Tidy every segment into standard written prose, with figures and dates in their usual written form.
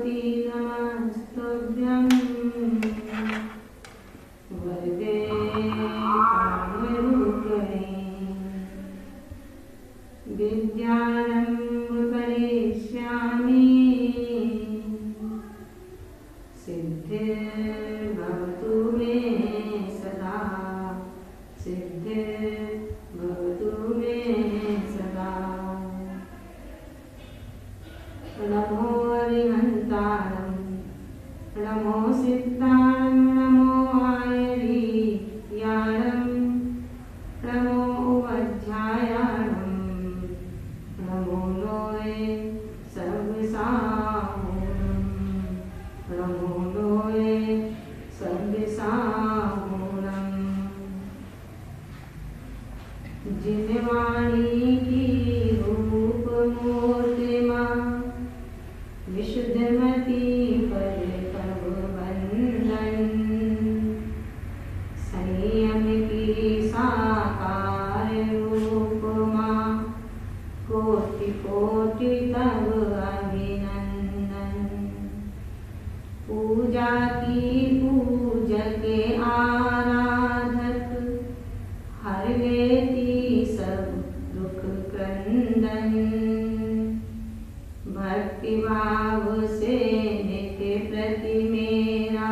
भगवती नमस्तुभ्यं वरदे कामरूपिणे विद्यारम्भ करिष्यामि सिद्धिर्भवतु मे सदा सिद्धिर्भवतु मे सदा। नमो हरिहन्तारं नमो सिद्धारं नमो आयर्यारं नमो उपाध्यायारं नमो लोये सर्वसाहूरं नमो लोये सर्वसाहूरं। जिनवाणी की रूप मूर्तिमा विशुद्धमती पर तब वंदन संयम की साकार रूपमा कोटि कोटि तब अभिनंदन। पूजा की पूजके आराधक हर लेती सब दुख क्रंदन। भक्ति भाव से नित्य प्रति मेरा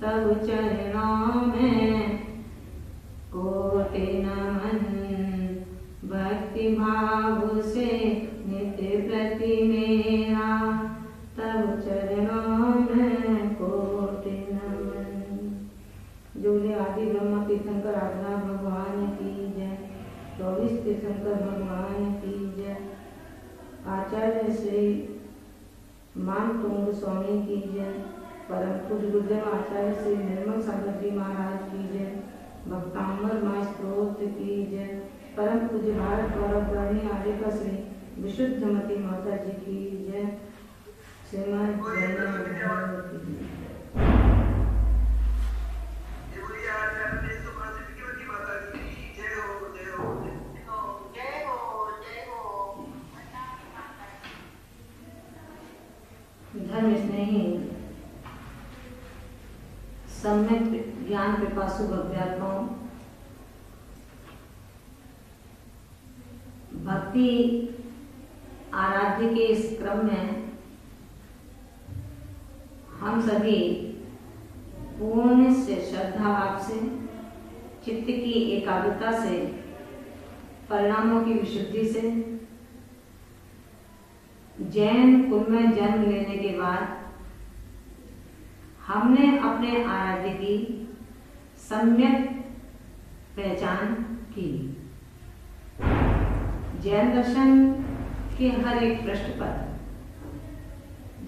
तब चरणों में कोटि नमन। भक्ति भाव से नित्य प्रति मेरा तब चरणों में कोटि नमन। जोले आदि ब्रह्म तीर्थंकर आराधना भगवान की जय। 24 तीर्थंकर भगवान की जय। आचार्य श्री मानतुंग स्वामी की जय। परम पूज्य गुरुदेव आचार्य श्री निर्मल सागर जी महाराज की जय। भक्तांबर माँ स्त्रोत्र की जय। परम पूज्य भारत गौरव पुराणी आर्यका श्री विशुद्धमती माता जी की जय। श्रीमद जय धर्म स्नेही सम्यक ज्ञान पिपासु भक्त्यात्माओं, भक्ति आराध्य के इस क्रम में हम सभी पूर्ण से श्रद्धा भाव से चित्त की एकाग्रता से परिणामों की विशुद्धि से जैन कुल में जन्म लेने के बाद हमने अपने आराध्य की सम्यक पहचान की। जैन दर्शन के हर एक पृष्ठ पर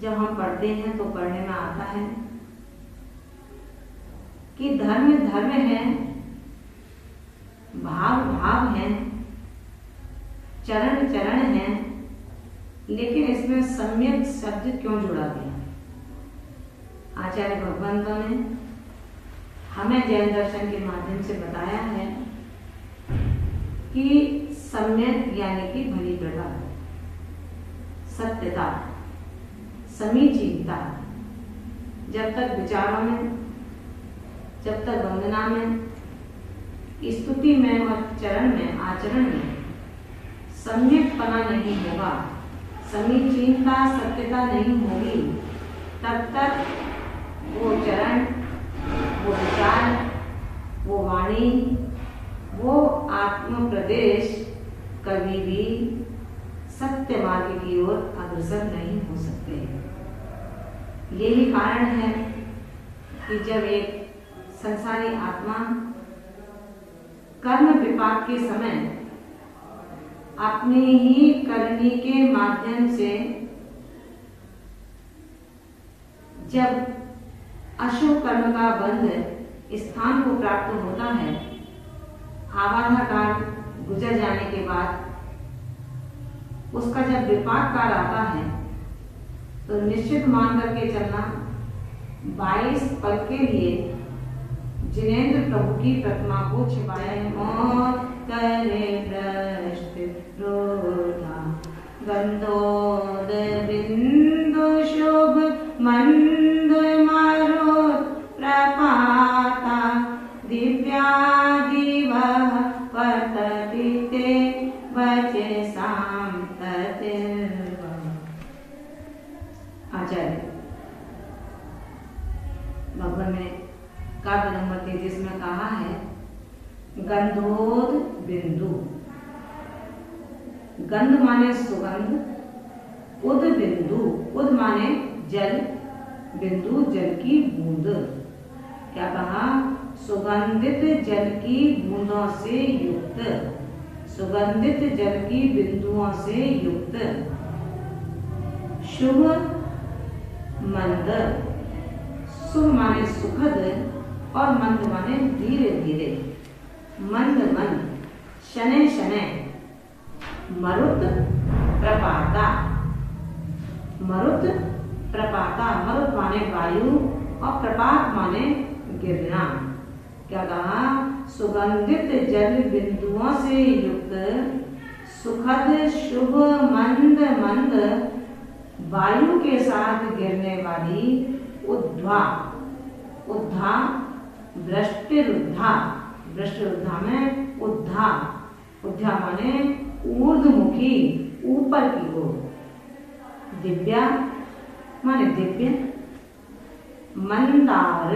जब हम पढ़ते हैं तो पढ़ने में आता है कि धर्म धर्म है, भाव भाव है, चरण चरण है, लेकिन इसमें सम्यक शब्द क्यों जुड़ा गया? आचार्य भगवंतों ने हमें जैन दर्शन के माध्यम से बताया है कि सम्यक यानी कि भली प्रकार, सत्यता, समीचीनता, जब तक विचारों में, जब तक वंदना में, स्तुति में और चरण में, आचरण में सम्यकपना नहीं होगा, समीचीनता, सत्यता नहीं होगी, तब तक वो चरण, वो विचार, वो वाणी, वो आत्म प्रदेश कभी भी सत्य मार्ग की ओर अग्रसर नहीं हो सकते। यही कारण है कि जब एक संसारी आत्मा कर्म विपाक के समय अपने ही करनी के माध्यम से जब अशुभ कर्म का बंध स्थान को प्राप्त होता है, आवाधा काल गुजर जाने के बाद उसका जब विपाक काल आता है तो निश्चित मान करके चलना 22 पल के लिए जिनेंद्र प्रभु की प्रतिमा को छिपाए मौत करे भ्रष्ट रोधा गंधोद बिंदु शुभ मंद मरुत् प्रपाता दिव्यादिवः पतति ते वचसां ततिर्वः। आचार्य भगवान ने काव्य नंबर 33 में कहा है, गंधोद बिंदु। गंध माने सुगंध, उद बिंदु, उद माने जल, बिंदु जल की बूंद। क्या कहा? सुगंधित जल की बूंदों से युक्त, सुगंधित जल की बिंदुओं से युक्त। शुभ मंद, शुभ माने सुखद और मंद माने धीरे धीरे। मंद मंद, शनै शनै। मरुत प्रपाता, मरुत प्रपाता। मरुत माने वायु और प्रपात माने गिरना। क्या कहा? सुगंधित जल बिंदुओं से युक्त, सुखद शुभ मंद मंद वायु के साथ गिरने वाली उद्धा, उद्धा वृष्टिरुद्धा, वृष्टिरुद्धा में उद्धा, उद्धा माने ऊर्ध्वमुखी, ऊपर की ओर। दिव्या माने दिव्य। मंदार,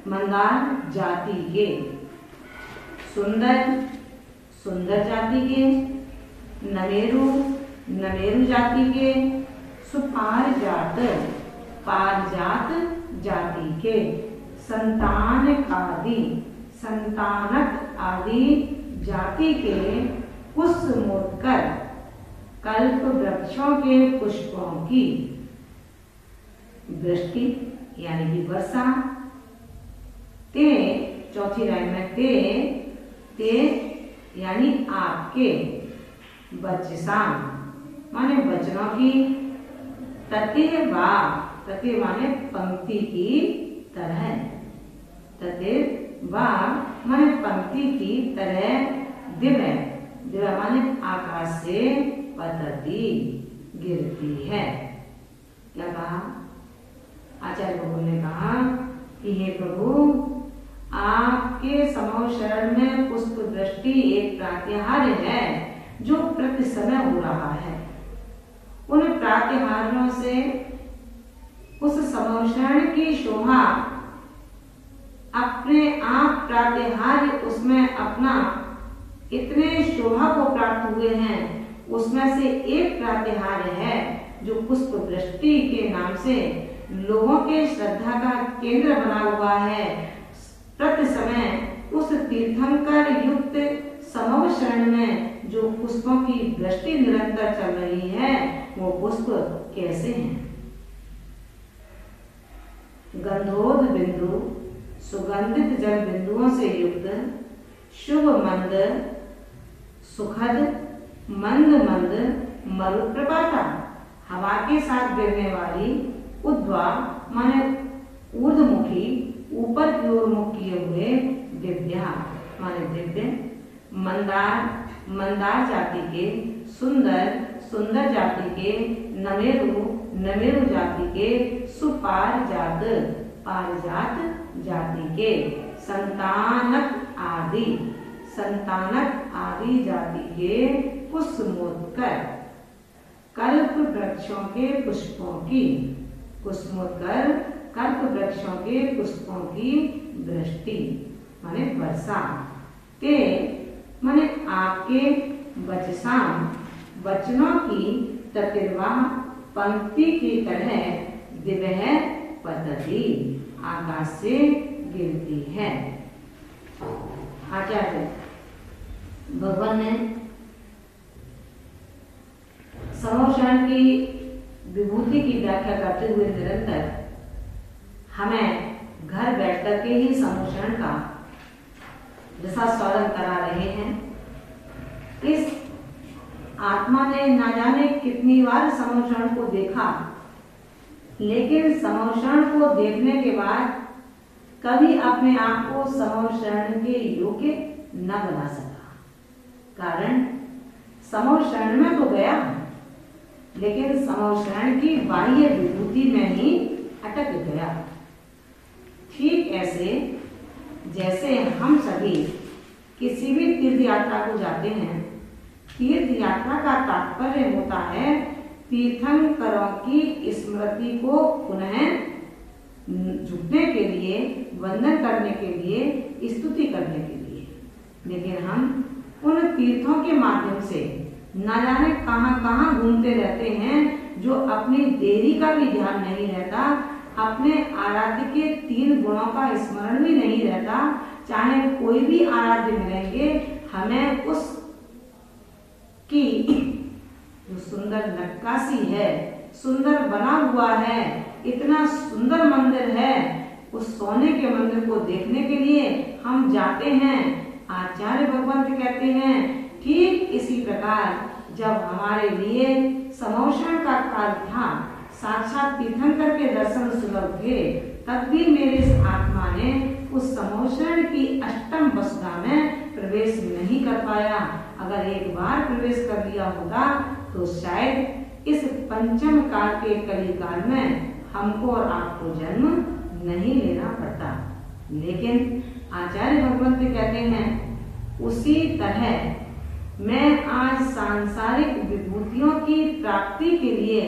मंदार जाति के। सुंदर, सुंदर जाति के। नमेरु, नमेरु जाति के। सुपारिजात, पारिजात जाति के। संतानक आदि, संतानक आदि जाति के पुष्पोत्कर, कल्प वृक्षों के पुष्पों की। वृष्टि यानी कि वर्षा। ते, चौथी लाइन में ते, ते यानी आपके। वचसा माने वचनों की। तते वा, तते माने पंक्ति की तरह। तते वा माने पंक्ति की तरह। दिव्य, दिव्य माने आकाश से पतती, गिरती है। क्या कहा? आचार्य प्रभु ने कहा कि हे प्रभु, आपके समो शरण में पुष्प वृष्टि एक प्रातिहार्य है जो प्रति समय हो रहा है। उन प्रातिहार्यों से उस समो शरण की शोभा अपने आप प्रातिहार्य उसमें अपना इतने शोभा को प्राप्त हुए हैं, उसमें से एक प्रातिहार्य है जो पुष्प वृष्टि के नाम से लोगों के श्रद्धा का केंद्र बना हुआ है। प्रति समय उस तीर्थंकर युक्त समो शरण में जो पुष्पों की वृष्टि निरंतर चल रही है, वो पुष्प कैसे हैं? गंधोद बिंदु, सुगंधित जल बिंदुओं से युक्त, शुभ मंद, सुखद मंद मंद, मरुत प्रपाता, हवा के साथ गिरने वाली। उद्वा माने ऊर्ध्वमुखी, ऊपर की ओर मुख किए हुए। दिव्या माने दिव्य। मंदार, मंदार जाति के। सुंदर, सुंदर जाति के। नमेरु, नमेरु जाति के। सुपारिजात, पारिजात जाति के। संतानक आदि, संतानक आदि जाति के पुष्पोत्कर, कल्प वृक्षों के पुष्पों की। पुष्पोत्कर, कल्प वृक्षों के पुष्पों की वृष्टि माने वर्षा। ते माने आपके। वचसाम, वचनों की। ततिर्वा पंक्ति की तरह। दिव्य पतति, आकाश से गिरती है। आचार्य भगवान ने समो शरण की विभूति की व्याख्या करते हुए निरंतर हमें घर बैठ करके ही समो शरण का रसास्वादन करा रहे हैं। इस आत्मा ने ना जाने कितनी बार समो शरण को देखा, लेकिन समो शरण को देखने के बाद कभी अपने आप को समो शरण के योग्य न बना सका। कारण समो शरण में तो गया, लेकिन समवशरण की बाह्य विभूति में ही अटक गया। ठीक ऐसे जैसे हम सभी किसी भी तीर्थ यात्रा को जाते हैं, तीर्थ यात्रा का तात्पर्य होता है तीर्थंकरों की स्मृति को पुनः झुकने के लिए, वंदन करने के लिए, स्तुति करने के लिए। लेकिन हम उन तीर्थों के माध्यम से न जाने कहां कहां घूमते रहते हैं, जो अपनी देरी का भी ध्यान नहीं रहता, अपने आराध्य के 3 गुणों का स्मरण भी नहीं रहता। चाहे कोई भी आराध्य मिलेंगे, हमें उस की जो सुंदर नक्काशी है, सुंदर बना हुआ है, इतना सुंदर मंदिर है, उस सोने के मंदिर को देखने के लिए हम जाते हैं। आचार्य भगवंत कहते हैं ठीक इसी प्रकार जब हमारे लिए समवशरण का काल था, साक्षात तीर्थंकर के दर्शन सुलभ थे, तब भी मेरे इस आत्मा ने उस समवशरण की अष्टम वसुधा में प्रवेश नहीं कर पाया। अगर एक बार प्रवेश कर लिया होता तो शायद इस पंचम काल के कलिकाल में हमको और आपको जन्म नहीं लेना पड़ता। लेकिन आचार्य भगवंत कहते हैं उसी तरह मैं आज सांसारिक विभूतियों की प्राप्ति के लिए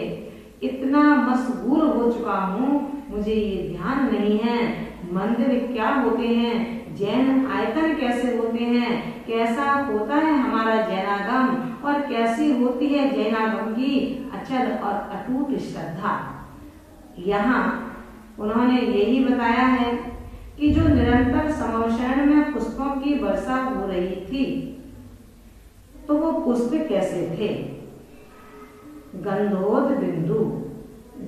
इतना मशगूल हो चुका हूँ, मुझे ये ध्यान नहीं है मंदिर क्या होते हैं, जैन आयतन कैसे होते हैं, कैसा होता है हमारा जैनागम और कैसी होती है जैनागम की अचल और अटूट श्रद्धा। यहाँ उन्होंने यही बताया है कि जो निरंतर समवशरण में पुष्पों की वर्षा हो रही थी, तो वो पुष्प कैसे थे? गंधोद बिंदु,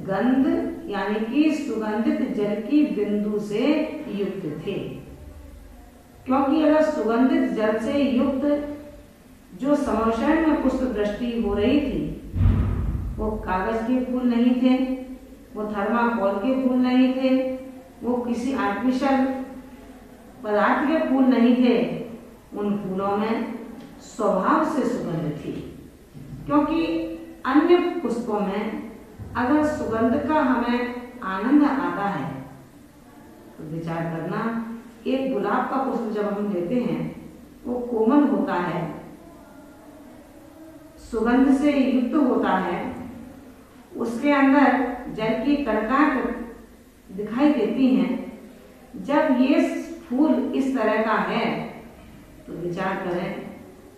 गंध यानी कि सुगंधित जल की बिंदु से युक्त थे। क्योंकि अगर सुगंधित जल से युक्त जो समवशरण में पुष्प वृष्टि हो रही थी, वो कागज के फूल नहीं थे, वो थर्माकोल के फूल नहीं थे, वो किसी आर्टिफिशियल पदार्थ के फूल नहीं थे। उन फूलों में स्वभाव से सुगंध थी। क्योंकि अन्य पुष्पों में अगर सुगंध का हमें आनंद आता है तो विचार करना, एक गुलाब का पुष्प जब हम लेते हैं वो कोमल होता है, सुगंध से युक्त होता है, उसके अंदर जल की कड़काहट दिखाई देती हैं। जब ये फूल इस तरह का है तो विचार करें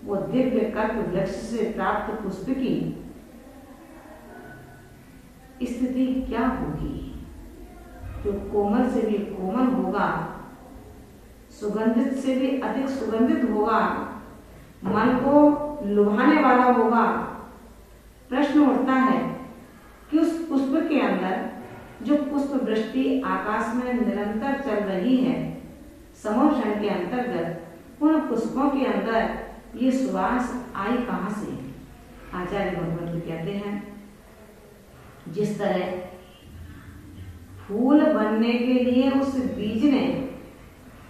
वो दिव्य कल्प वृक्ष से प्राप्त पुष्प की स्थिति क्या होगी? जो कोमल से भी कोमल होगा, सुगंधित से भी अधिक सुगंधित होगा, मन को लुभाने वाला होगा। प्रश्न उठता है कि उस पुष्प के अंदर जो पुष्प वृष्टि आकाश में निरंतर चल रही है, समवशरण के अंतर्गत उन पुष्पों के अंदर ये सुवास आई कहां से? आचार्य भगवंत कहते हैं जिस तरह फूल बनने के लिए उस बीज ने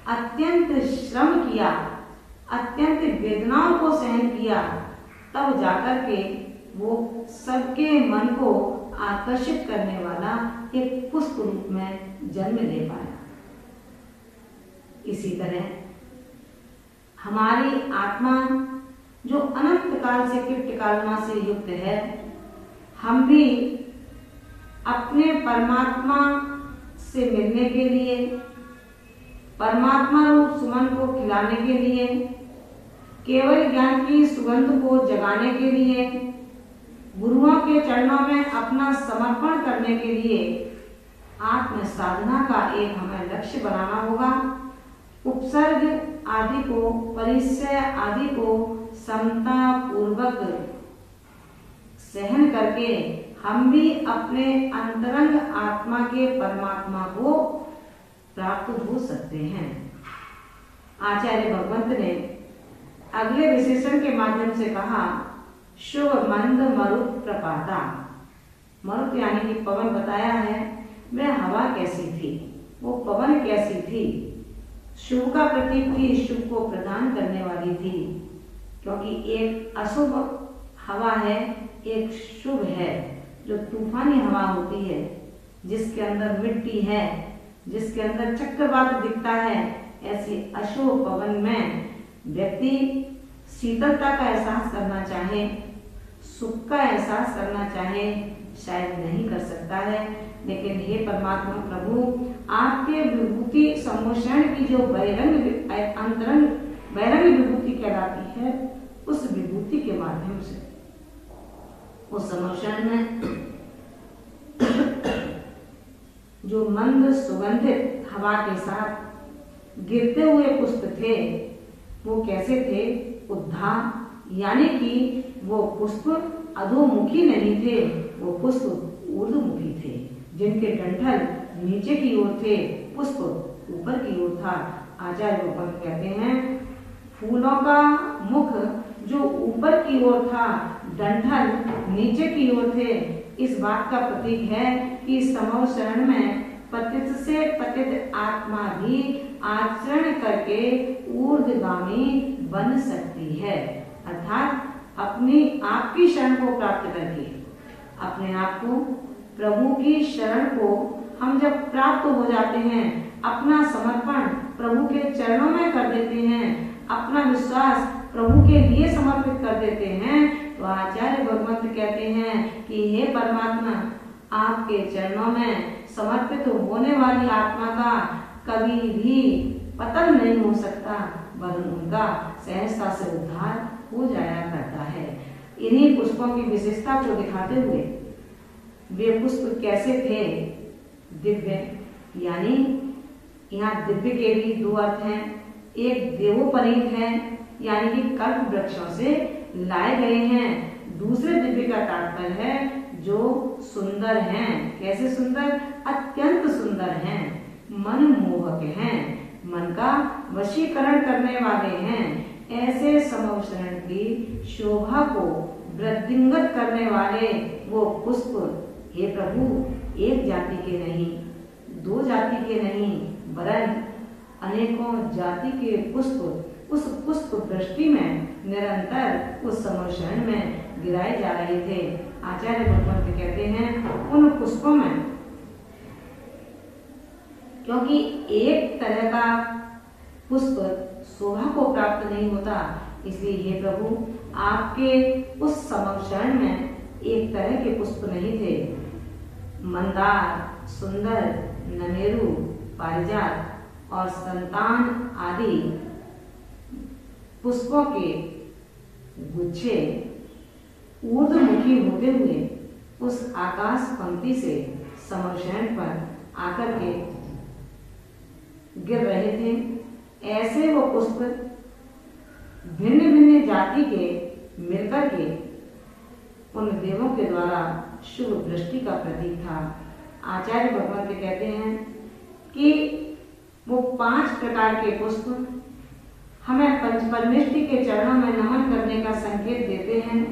अत्यंत श्रम किया, अत्यंत वेदनाओं को सहन किया, तब जाकर के वो सबके मन को आकर्षित करने वाला एक पुष्प रूप में जन्म ले पाया। इसी तरह हमारी आत्मा जो अनंत काल से कृत्य कालना से युक्त है, हम भी अपने परमात्मा से मिलने के लिए, परमात्मा रूप सुमन को खिलाने के लिए, केवल ज्ञान की सुगंध को जगाने के लिए, गुरुओं के चरणों में अपना समर्पण करने के लिए आत्म साधना का एक हमें लक्ष्य बनाना होगा। उपसर्ग आदि को, परिचय आदि को समता पूर्वक सहन करके हम भी अपने अंतरंग आत्मा के परमात्मा को प्राप्त हो सकते हैं। आचार्य भगवंत ने अगले विशेषण के माध्यम से कहा, शुभ मंद मरुत प्रपाता। मरुत यानी कि पवन बताया है, वह हवा कैसी थी, वो पवन कैसी थी, शुभ का प्रतीक थी, शुभ को प्रदान करने वाली थी। क्योंकि एक अशुभ हवा है, एक शुभ है, जो तूफानी हवा होती है, जिसके अंदर मिट्टी है, जिसके अंदर चक्रवात दिखता है, ऐसी अशुभ पवन में व्यक्ति शीतलता का एहसास करना चाहे, सुख का एहसास करना चाहे, शायद नहीं कर सकता है। लेकिन हे परमात्मा प्रभु, आपके विभूति सम्मोषण की जो बहिरंग अंतरंग बहिरंग विभूति कहलाती है, उस विभूति के माध्यम से उस सम्मोषण में जो मंद सुगंधित हवा के साथ गिरते हुए पुष्प थे, वो कैसे थे? उद्धा, यानी कि वो पुष्प अधोमुखी नहीं थे, वो पुष्प ऊर्ध्वमुखी थे, जिनके डंठल नीचे की ओर थे, पुष्प ऊपर की ओर था। आचार्य भगवत कहते हैं, फूलों का मुख जो ऊपर की ओर था, डंठल नीचे की ओर थे, इस बात का प्रतीक है कि समव शरण में पतित से पतित आत्मा भी आचरण करके ऊर्ध्वगामी बन सकती है। अर्थात अपनी आपकी शरण को प्राप्त करके, अपने आप को प्रभु की शरण को हम जब प्राप्त हो जाते हैं, अपना समर्पण प्रभु के चरणों में कर देते हैं, अपना विश्वास प्रभु के लिए समर्पित कर देते हैं, तो आचार्य भगवंत कहते हैं कि हे परमात्मा, आपके चरणों में समर्पित होने वाली आत्मा का कभी भी पतन नहीं हो सकता, वरन उनका सहजता से उद्धार हो जाया करता है। इन्हीं पुष्पों की विशेषता को दिखाते हुए वे पुष्प कैसे थे? दिव्य, यानी यहाँ दिव्य के भी दो अर्थ हैं। एक देवोपनीत है, यानी कि कल्प वृक्षों से लाए गए हैं। दूसरे दिव्य का तात्पर्य है जो सुंदर हैं। कैसे सुंदर? अत्यंत सुंदर हैं, मनमोहक हैं, मन का वशीकरण करने वाले हैं। ऐसे समवशरण की शोभा को वृद्धिंगत करने वाले वो पुष्प, हे प्रभु, एक जाति के नहीं, दो जाति के नहीं, वरन अनेकों जाति के पुष्प उस पुष्प वृष्टि में निरंतर उस समवशरण में गिराए जा रहे थे। आचार्य भगवंत कहते हैं, उन पुष्पों में क्योंकि एक तरह का पुष्प शोभा को प्राप्त नहीं होता, इसलिए हे प्रभु, आपके उस समवशरण में एक तरह के पुष्प नहीं थे। मंदार, सुंदर, नमेरु, पारिजात और संतान आदि पुष्पों के गुच्छे ऊर्ध्वमुखी होते हुए उस आकाश पंक्ति से समवशरण पर आकर के गिर रहे थे। ऐसे वो पुष्प भिन्न भिन्न जाति के मिलकर के उन देवों के द्वारा शुभ दृष्टि का प्रतीक था। आचार्य भगवंत कहते हैं कि वो 5 प्रकार के पुष्प हमें परमेष्टि के चरणों में नमन करने का संकेत देते हैं।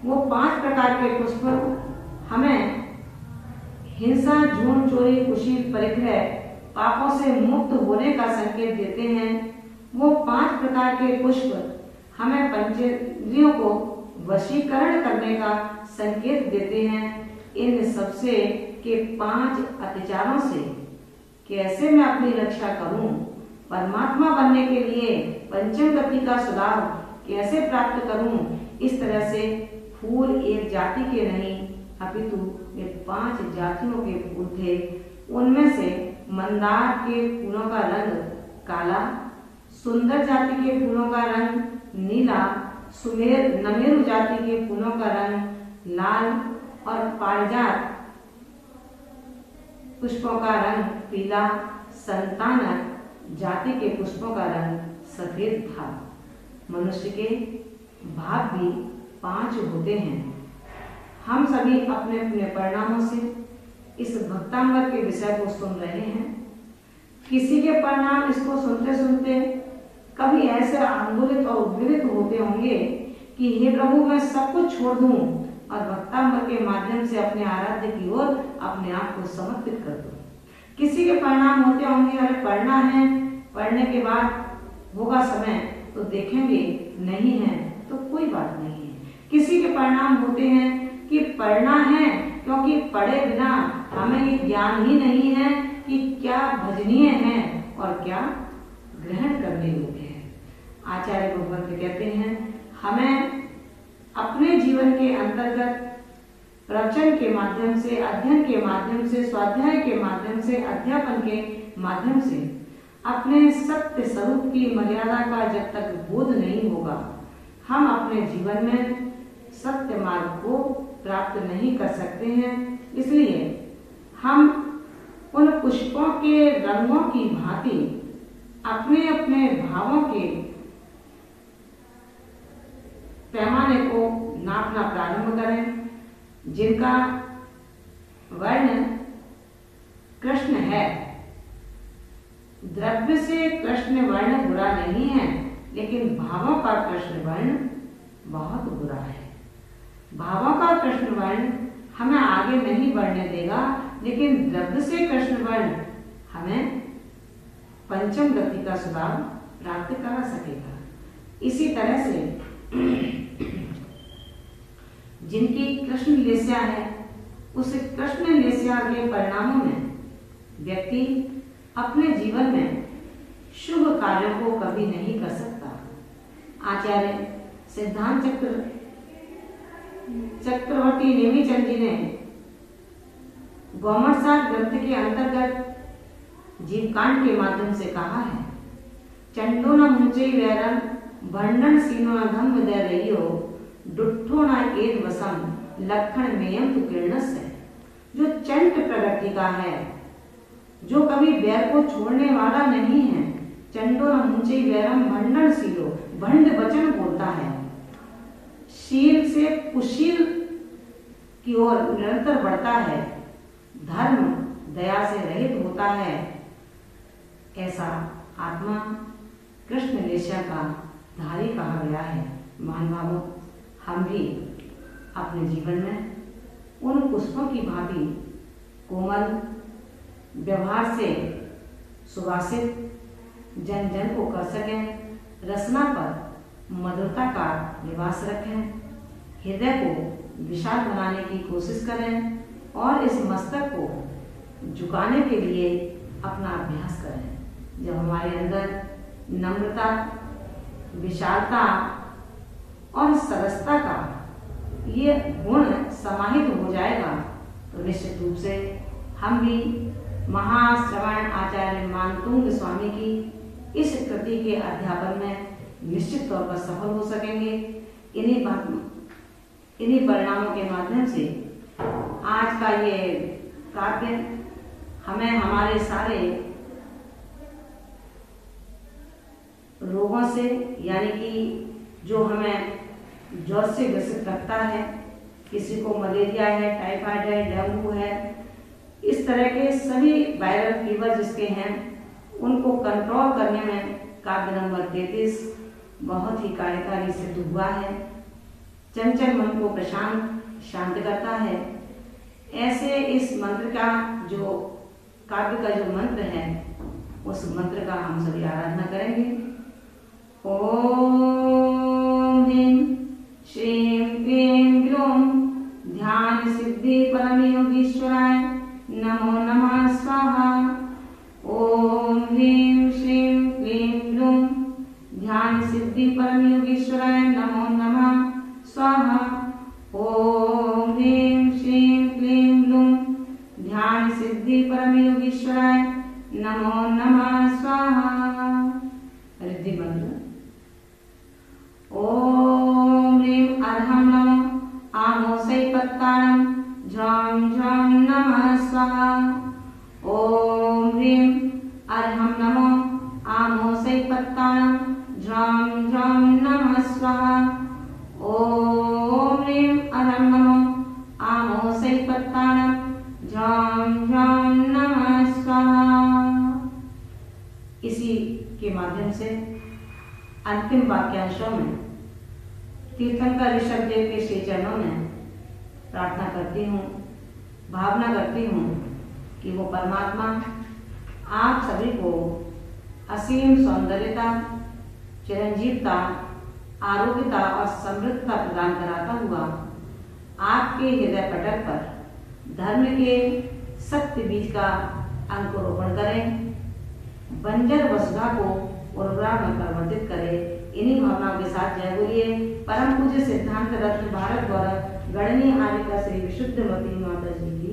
वो 5 प्रकार के पुष्प हमें हिंसा, झूठ, चोरी, कुशील, परिग्रह, पापों से मुक्त होने का संकेत देते हैं। वो 5 प्रकार के पुष्प हमें पंचेंद्रियों को वशीकरण करने का संकेत देते हैं। इन सबसे के 5 अत्याचारों से कैसे मैं अपनी रक्षा करूं, परमात्मा बनने के लिए पंचम गति का सुधार कैसे प्राप्त करूं, इस तरह से फूल एक जाति के नहीं अपितु ये 5 जातियों के फूल थे। उनमें से मंदार के फूलों का रंग काला, सुंदर जाति के फूलों का रंग नीला, नमेरु जाति के फूलों का रंग लाल और पारिजात पुष्पों का रंग पीला, संतानक जाति के पुष्पों का रंग सफेद था। मनुष्य के भाग भी 5 होते हैं। हम सभी अपने अपने परिणामों से इस भक्तांगर के विषय को सुन रहे हैं। किसी के परिणाम इसको सुनते सुनते कभी ऐसे आंदोलित और उद्वेलित होते होंगे कि हे प्रभु, मैं सब कुछ छोड़ दूं और भक्तांबर के माध्यम से अपने आराध्य की ओर अपने आप को समर्पित कर दूं। किसी के परिणाम होते होंगे, अरे पढ़ना है, पढ़ने के बाद होगा समय तो देखेंगे, नहीं है तो कोई बात नहीं है। किसी के परिणाम होते हैं कि पढ़ना है, क्योंकि पढ़े बिना हमें ये ज्ञान ही नहीं है कि क्या भजनीय है और क्या ग्रहण करने योग्य है। आचार्य भगवंत कहते हैं हमें अपने जीवन के अंतर्गत प्रवचन के माध्यम से, अध्ययन के माध्यम से, स्वाध्याय के माध्यम से, अध्यापन के माध्यम से अपने सत्य स्वरूप की मर्यादा का जब तक बोध नहीं होगा, हम अपने जीवन में सत्य मार्ग को प्राप्त नहीं कर सकते हैं। इसलिए हम उन पुष्पों के रंगों की भांति अपने अपने भावों के पैमाने को नापना प्रारंभ करें। जिनका वर्ण कृष्ण है, द्रव्य से कृष्ण वर्ण बुरा नहीं है, लेकिन भावों का कृष्ण वर्ण बहुत बुरा है। भावों का कृष्ण वर्ण हमें आगे नहीं बढ़ने देगा, लेकिन द्रव्य से कृष्ण वर्ण हमें पंचम गति का स्वभाव प्राप्त करा सकेगा। इसी तरह से जिनकी कृष्ण लेस्या है, उस कृष्ण लेस्या के परिणामों में व्यक्ति अपने जीवन में शुभ कार्यों को कभी नहीं कर सकता। आचार्य सिद्धांत चक्रवर्ती नेमिचंद जी ने गौमरसार ग्रंथ के अंतर्गत जीवकांड के माध्यम से कहा है, चंडो न मुंचे वैरम वर्णन सीनो न धम्म दे रहियो डुट्ठो न एद वसम लक्षण मेयम तु किरणस है। जो चंट प्रकृति का है, जो कभी बैर को छोड़ने वाला नहीं है, चंडो न मुंचे वैरम भंडन सीलो, भंड वचन बोलता है, शील से कुशील की ओर निरंतर बढ़ता है, धर्म दया से रहित होता है, ऐसा आत्मा कृष्ण लेस्या का धारी कहा गया है। महानुभावों, हम भी अपने जीवन में उन पुष्पों की भांति कोमल व्यवहार से सुवासित जन जन को कर सकें, रसना पर मधुरता का निवास रखें, हृदय को विशाल बनाने की कोशिश करें और इस मस्तक को झुकाने के लिए अपना अभ्यास करें। जब हमारे अंदर नम्रता, विशालता और सरसता का ये गुण समाहित हो जाएगा, तो निश्चित रूप से हम भी महाश्रवण आचार्य मानतुंग स्वामी की इस कृति के अध्यापन में निश्चित तौर पर सफल हो सकेंगे। इन्हीं परिणामों के माध्यम से आज का ये काव्य हमें हमारे सारे रोगों से, यानी कि जो हमें ज्वर से ग्रसित रखता है, किसी को मलेरिया है, टाइफाइड है, डेंगू है, इस तरह के सभी वायरल फीवर जिसके हैं, उनको कंट्रोल करने में काव्य नंबर 33 बहुत ही कार्यकारी सिद्ध हुआ है। चंचल मन को शांत करता है। ऐसे इस मंत्र का जो काव्य का जो मंत्र है, उस मंत्र का हम सभी आराधना करेंगे। ओम ह्रीं श्रीं क्लीं ग्लूं ध्यान सिद्धि परम योगीश्वराय नमो नमः स्वाहा। ओम ह्रीं श्रीं क्लीं ग्लूं ध्यान सिद्धि परम योगीश्वराय नमो नमः स्वाहा। ओम ह्रीं श्रीं क्लीं ग्लूं ध्यान सिद्धि परम योगीश्वराय नमो नमः स्वाहा। रिद्धि मंत्र। ओम ह्रीं अर्हं नमो आमोसै पत्ताणं झं झं नमः स्वाहा। ओम ह्रीं अर्हं नमो आमोसै पत्ताणं झं झं नमः स्वाहा। ओम ह्रीं अर्हं नमो आमोसै पत्ताणं झं झं नमः स्वाहा। इसी के माध्यम से अंतिम वाक्यांशों में तीर्थंकर ऋषभदेव के श्री चरणों में प्रार्थना करती हूँ, भावना करती हूँ कि वो परमात्मा आप सभी को असीम सौंदर्यता, चिरंजीवता, आरोग्यता और समृद्धता प्रदान कराता हुआ आपके हृदय पटल पर धर्म के सत्य बीज का अंकुरोपण करें। बंजर वसुधा को उर्वरा में परिवर्तित करें। इन्हीं भावनाओं के साथ जय बोलिए परम पूज्य सिद्धांत रत्न भारत गौरव गणनीय आर्य श्री विशुद्धमती माता जी की